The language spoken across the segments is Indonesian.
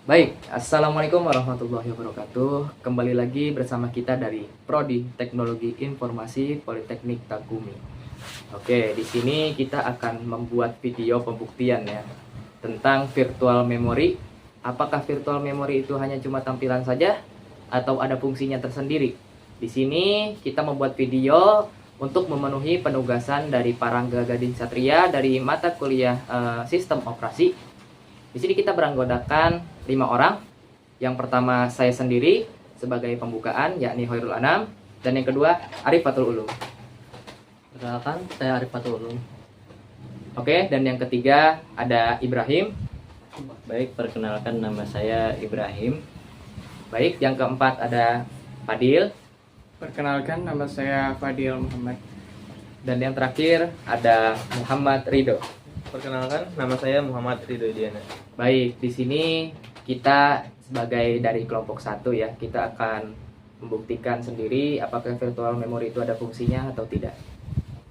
Baik, Assalamualaikum warahmatullahi wabarakatuh. Kembali lagi bersama kita dari Prodi Teknologi Informasi Politeknik Takumi. Oke, di sini kita akan membuat video pembuktian ya tentang virtual memory. Apakah virtual memory itu hanya cuma tampilan saja atau ada fungsinya tersendiri? Di sini kita membuat video untuk memenuhi penugasan dari Parangga Gading Satria dari mata kuliah Sistem Operasi. Di sini kita beranggotakan 5 orang. Yang pertama saya sendiri sebagai pembukaan, yakni Hoirul Anam, dan yang kedua Arif Fatul Ulum. Perkenalkan, saya Arif Fatul Ulum. Oke, dan yang ketiga ada Ibrahim. Baik, perkenalkan nama saya Ibrahim. Baik, yang keempat ada Fadil. Perkenalkan, nama saya Fadil Muhammad. Dan yang terakhir ada Muhammad Ridho. Perkenalkan, nama saya Muhammad Ridho Diana. Baik, di sini kita sebagai dari kelompok 1 ya, kita akan membuktikan sendiri apakah virtual memory itu ada fungsinya atau tidak.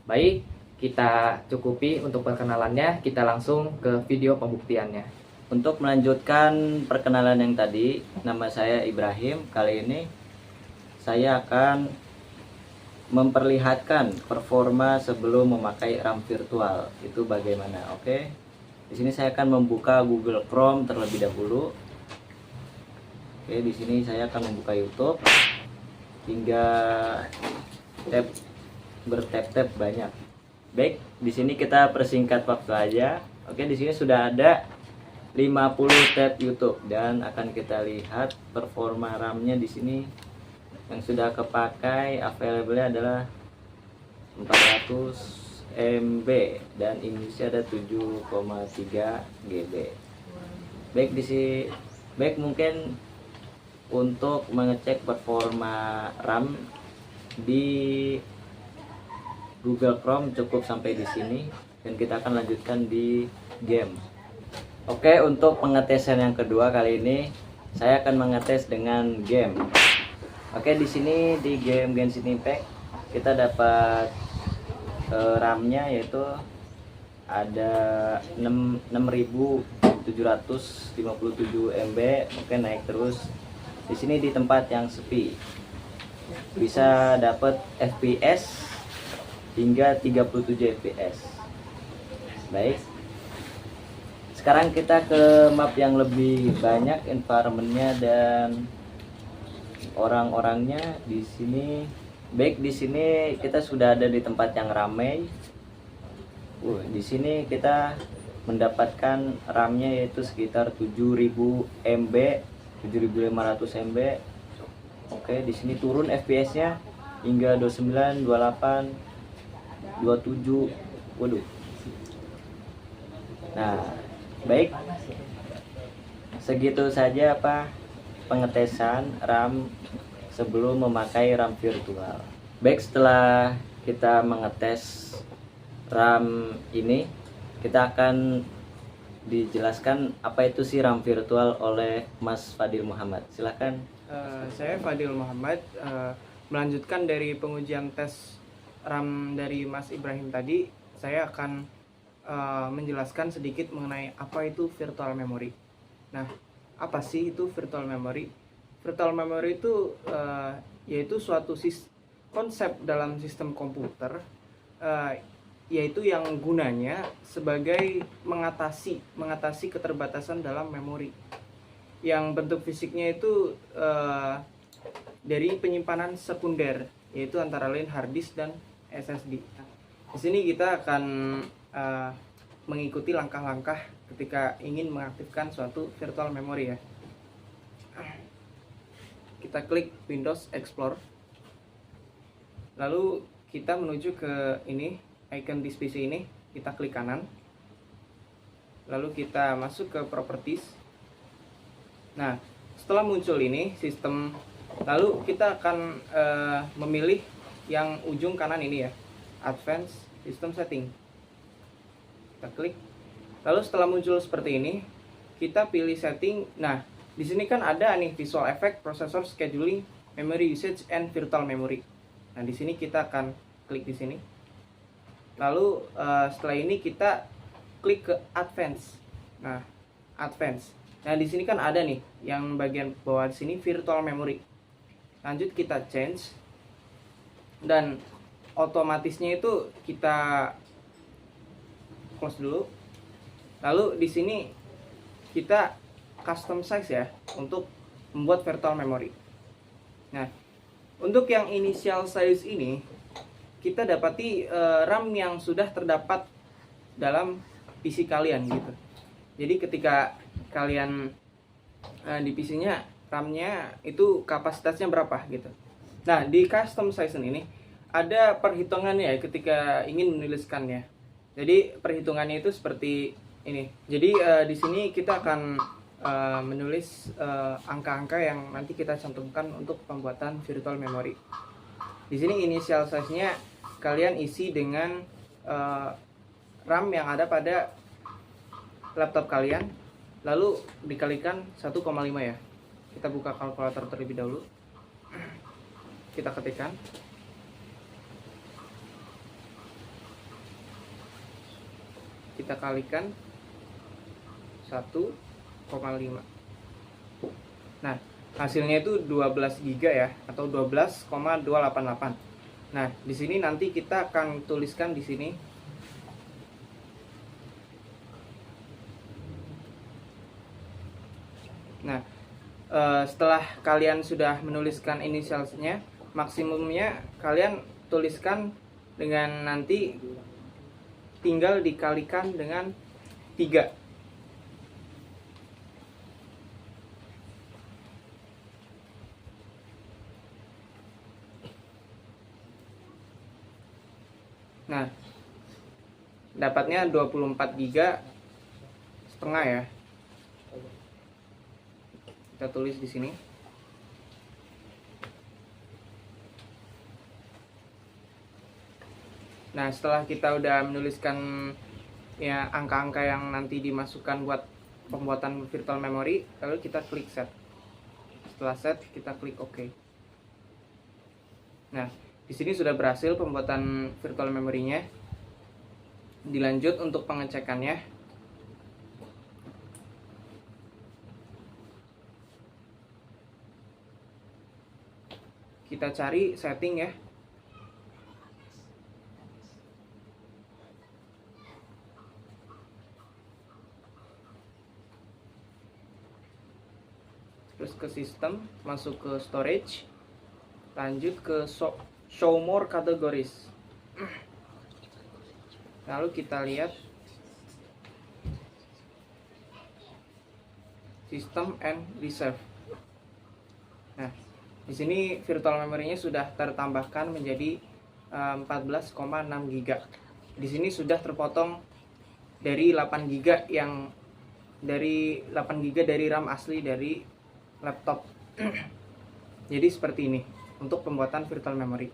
Baik, kita cukupi untuk perkenalannya, kita langsung ke video pembuktiannya. Untuk melanjutkan perkenalan yang tadi, nama saya Ibrahim. Kali ini saya akan memperlihatkan performa sebelum memakai RAM virtual itu bagaimana. Oke. Di sini saya akan membuka Google Chrome terlebih dahulu. Oke, di sini saya akan membuka YouTube hingga bertap-tap banyak. Baik, di sini kita persingkat waktu aja. Oke, di sini sudah ada 50 tab YouTube dan akan kita lihat performa RAM-nya di sini. Yang sudah kepakai available adalah 400 MB dan Indonesia ada 7,3 GB. Baik mungkin untuk mengecek performa RAM di Google Chrome cukup sampai di sini dan kita akan lanjutkan di game. Oke, untuk pengetesan yang kedua kali ini saya akan mengetes dengan game. Oke, di sini di game Genshin Impact kita dapat RAM-nya yaitu ada 6757 MB. Oke, naik terus. Di sini di tempat yang sepi bisa dapat FPS hingga 37 FPS. Baik. Sekarang kita ke map yang lebih banyak environment-nya dan orang-orangnya di sini. Baik, di sini kita sudah ada di tempat yang ramai. Di sini kita mendapatkan RAM-nya yaitu sekitar 7000 MB, 7500 MB. Oke, di sini turun FPS-nya hingga 29, 28, 27. Waduh. Nah, baik. Segitu saja pengetesan RAM sebelum memakai RAM virtual. Baik, setelah kita mengetes RAM ini, kita akan dijelaskan apa itu sih RAM virtual oleh Mas Fadil Muhammad. Silahkan. Saya Fadil Muhammad, melanjutkan dari pengujian tes RAM dari Mas Ibrahim tadi. Saya akan menjelaskan sedikit mengenai apa itu virtual memory. Nah, apa sih itu virtual memory? Virtual memory itu yaitu suatu konsep dalam sistem komputer, yaitu yang gunanya sebagai mengatasi keterbatasan dalam memori. Yang bentuk fisiknya itu dari penyimpanan sekunder, yaitu antara lain hard disk dan SSD. Di sini kita akan mengikuti langkah-langkah ketika ingin mengaktifkan suatu virtual memory ya. Kita klik Windows Explorer, lalu kita menuju ke ini, icon disk PC ini, kita klik kanan, lalu kita masuk ke properties. Nah, setelah muncul ini sistem, lalu kita akan memilih yang ujung kanan ini ya, Advanced System Setting. Kita klik. Lalu setelah muncul seperti ini, kita pilih setting. Nah, di sini kan ada nih visual effect, processor scheduling, memory usage and virtual memory. Nah, di sini kita akan klik di sini. Lalu setelah ini kita klik ke advance. Nah, advance. Nah, di sini kan ada nih yang bagian bawah di sini virtual memory. Lanjut kita change, dan otomatisnya itu kita close dulu. Lalu di sini kita custom size ya untuk membuat virtual memory. Nah, untuk yang initial size ini kita dapati RAM yang sudah terdapat dalam PC kalian gitu. Jadi ketika kalian di PC-nya RAM-nya itu kapasitasnya berapa gitu. Nah, di custom size ini ada perhitungannya ya ketika ingin menuliskannya. Jadi perhitungannya itu seperti ini. Jadi di sini kita akan menulis angka-angka yang nanti kita cantumkan untuk pembuatan virtual memory. Di sini initial size-nya kalian isi dengan RAM yang ada pada laptop kalian, lalu dikalikan 1,5 ya. Kita buka kalkulator terlebih dahulu. Kita ketikkan. Kita kalikan 1,5. Nah, hasilnya itu 12 GB ya, atau 12,288. Nah, di sini nanti kita akan tuliskan di sini Nah, setelah kalian sudah menuliskan inisialnya, maksimumnya kalian tuliskan dengan nanti tinggal dikalikan dengan 3. Nah, dapatnya 24 GB setengah ya. Kita tulis di sini. Nah, setelah kita udah menuliskan ya angka-angka yang nanti dimasukkan buat pembuatan virtual memory, lalu kita klik set. Setelah set, kita klik OK. Nah, di sini sudah berhasil pembuatan virtual memory-nya. Dilanjut untuk pengecekannya. Kita cari setting ya. Terus ke sistem, masuk ke storage, lanjut ke show more categories. Lalu kita lihat system and reserve. Nah, di sini virtual memory-nya sudah tertambahkan menjadi 14,6 GB. Di sini sudah terpotong dari 8 GB yang dari 8 GB dari RAM asli dari laptop. Jadi seperti ini untuk pembuatan virtual memory.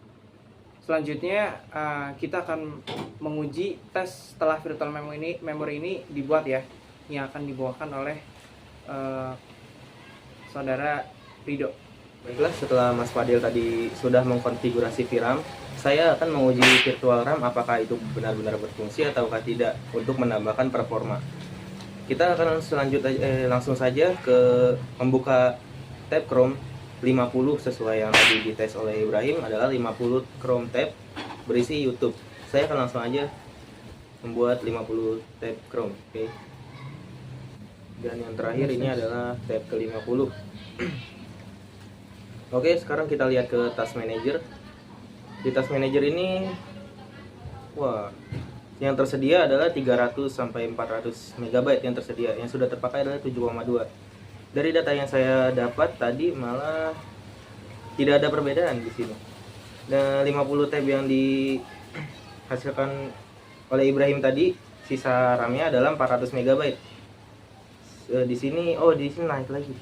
Selanjutnya kita akan menguji tes setelah virtual memory ini dibuat ya, yang akan dibawakan oleh saudara Rido. Baiklah, setelah Mas Fadil tadi sudah mengkonfigurasi VRAM, saya akan menguji virtual RAM apakah itu benar-benar berfungsi ataukah tidak untuk menambahkan performa. Kita akan langsung saja ke membuka tab Chrome 50 sesuai yang tadi dites oleh Ibrahim adalah 50 Chrome tab berisi YouTube. Saya akan langsung aja membuat 50 tab Chrome, oke. Dan yang terakhir ini adalah tab ke-50. Oke, sekarang kita lihat ke Task Manager. Di Task Manager ini, wah, yang tersedia adalah 300 sampai 400 MB yang tersedia. Yang sudah terpakai adalah 7,2. Dari data yang saya dapat tadi malah tidak ada perbedaan di sini. Dan 50 tab yang dihasilkan oleh Ibrahim tadi, sisa RAM-nya adalah 400 MB. Di sini naik lagi.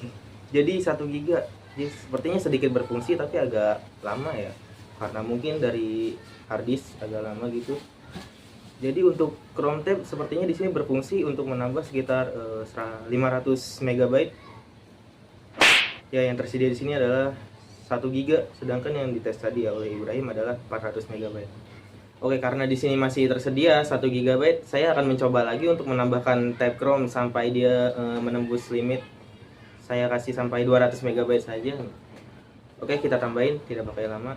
Jadi 1 GB. Jadi sepertinya sedikit berfungsi tapi agak lama ya, karena mungkin dari harddisk agak lama gitu. Jadi untuk Chrome tab sepertinya di sini berfungsi untuk menambah sekitar 500 MB. Ya, yang tersedia di sini adalah 1 GB, sedangkan yang dites tadi oleh Ibrahim adalah 400 MB. Oke, karena di sini masih tersedia 1 GB, saya akan mencoba lagi untuk menambahkan tab Chrome sampai dia menembus limit saya kasih sampai 200 MB saja. Oke, kita tambahin, tidak pakai lama.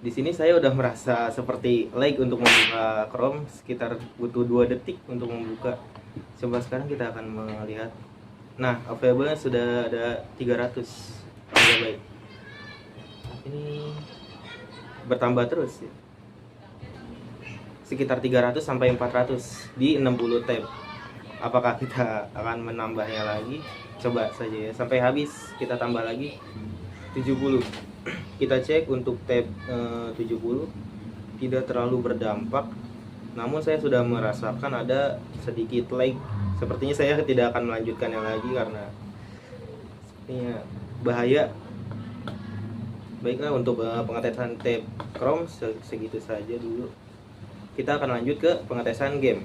Di sini saya udah merasa seperti lag untuk membuka Chrome, sekitar butuh 2 detik untuk membuka. Coba sekarang kita akan melihat. Nah, available-nya sudah ada 300 MB. Ini bertambah terus ya. Sekitar 300 sampai 400 di 60 tab. Apakah kita akan menambahnya lagi? Coba saja ya, sampai habis kita tambah lagi 70. Kita cek untuk tab 70 tidak terlalu berdampak, namun saya sudah merasakan ada sedikit lag. Sepertinya saya tidak akan melanjutkannya lagi karena sepertinya bahaya. Baiklah, untuk pengetesan tab Chrome segitu saja dulu. Kita akan lanjut ke pengetesan game.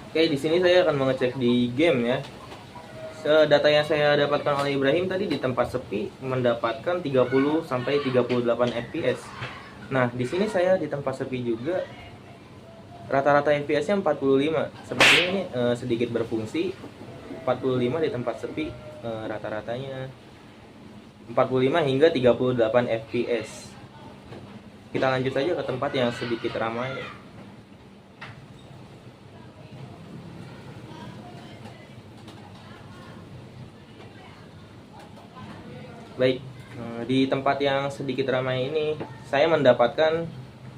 Oke, di sini saya akan mengecek di game ya. Data yang saya dapatkan oleh Ibrahim tadi di tempat sepi mendapatkan 30 sampai 38 fps. Nah, di sini saya di tempat sepi juga rata-rata fps-nya 45. Sepertinya ini sedikit berfungsi. 45 di tempat sepi rata-ratanya 45 hingga 38 fps. Kita lanjut saja ke tempat yang sedikit ramai. Baik, di tempat yang sedikit ramai ini saya mendapatkan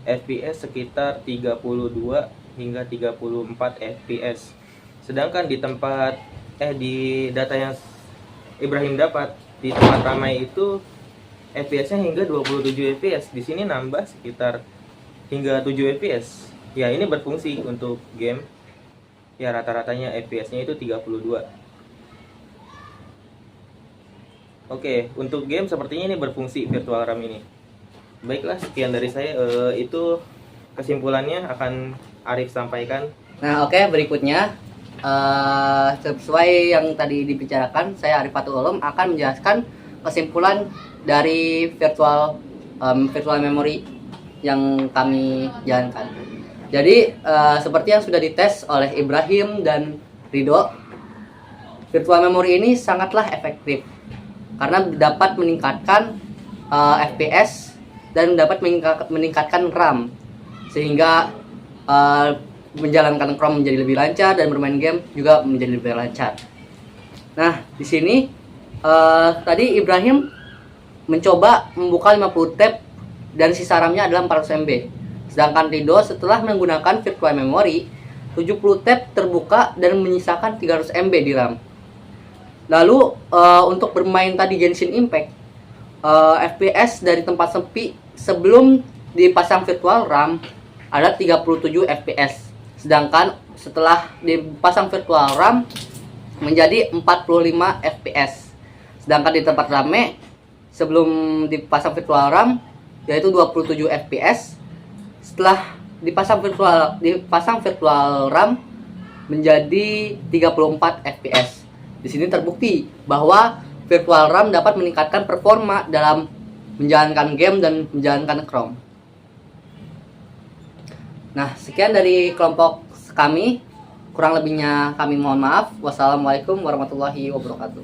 FPS sekitar 32 hingga 34 FPS. Sedangkan di tempat di data yang Ibrahim dapat di tempat ramai itu FPS-nya hingga 27 FPS. Di sini nambah sekitar hingga 7 FPS. Ya, ini berfungsi untuk game. Ya, rata-ratanya FPS-nya itu 32. Oke, untuk game sepertinya ini berfungsi virtual RAM ini. Baiklah, sekian dari saya. Itu kesimpulannya akan Arif sampaikan. Nah, oke, berikutnya sesuai yang tadi dibicarakan, saya Arif Fatul Ulum akan menjelaskan kesimpulan dari virtual memory yang kami jalankan. Jadi, seperti yang sudah dites oleh Ibrahim dan Ridho, virtual memory ini sangatlah efektif karena dapat meningkatkan FPS dan dapat meningkatkan RAM, sehingga menjalankan Chrome menjadi lebih lancar dan bermain game juga menjadi lebih lancar. Nah, di sini tadi Ibrahim mencoba membuka 50 tab dan sisa RAM-nya adalah 400 MB. Sedangkan Ridho setelah menggunakan virtual memory 70 tab terbuka dan menyisakan 300 MB di RAM. Lalu untuk bermain tadi Genshin Impact, FPS dari tempat sepi sebelum dipasang virtual RAM ada 37 FPS. Sedangkan setelah dipasang virtual RAM menjadi 45 FPS. Sedangkan di tempat rame sebelum dipasang virtual RAM yaitu 27 FPS. Setelah dipasang virtual RAM menjadi 34 FPS. Di sini terbukti bahwa virtual RAM dapat meningkatkan performa dalam menjalankan game dan menjalankan Chrome. Nah, sekian dari kelompok kami. Kurang lebihnya kami mohon maaf. Wassalamualaikum warahmatullahi wabarakatuh.